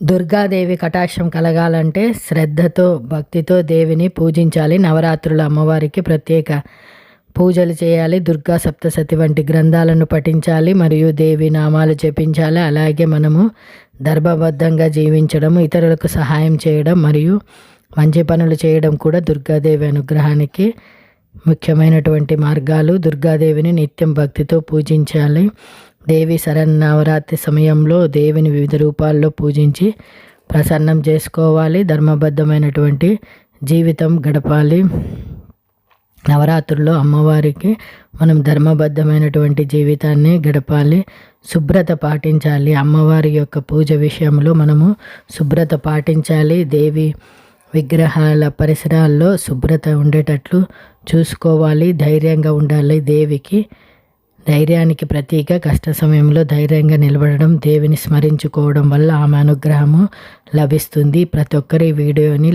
దుర్గాదేవి కటాక్షం కలగాలంటే శ్రద్ధతో భక్తితో దేవిని పూజించాలి. నవరాత్రులు అమ్మవారికి ప్రత్యేక పూజలు చేయాలి. దుర్గా సప్తశతి వంటి గ్రంథాలను పఠించాలి మరియు దేవి నామాలు జపించాలి. అలాగే మనము ధర్మబద్ధంగా జీవించడం, ఇతరులకు సహాయం చేయడం మరియు మంచి పనులు చేయడం కూడా దుర్గాదేవి అనుగ్రహానికి ముఖ్యమైనటువంటి మార్గాలు. దుర్గాదేవిని నిత్యం భక్తితో పూజించాలి. దేవి శరన్నవరాత్రి సమయంలో దేవిని వివిధ రూపాల్లో పూజించి ప్రసన్నం చేసుకోవాలి. ధర్మబద్ధమైనటువంటి జీవితం గడపాలి. నవరాత్రుల్లో అమ్మవారికి మనం ధర్మబద్ధమైనటువంటి జీవితాన్ని గడపాలి. శుభ్రత పాటించాలి. అమ్మవారి యొక్క పూజ విషయంలో మనము శుభ్రత పాటించాలి. దేవి విగ్రహాల పరిసరాల్లో శుభ్రత ఉండేటట్లు చూసుకోవాలి. ధైర్యంగా ఉండాలి. దేవికి ధైర్యానికి ప్రతీక. కష్ట సమయంలో ధైర్యంగా నిలబడడం, దేవిని స్మరించుకోవడం వల్ల ఆమె అనుగ్రహము లభిస్తుంది. ప్రతి ఒక్కరి వీడియోని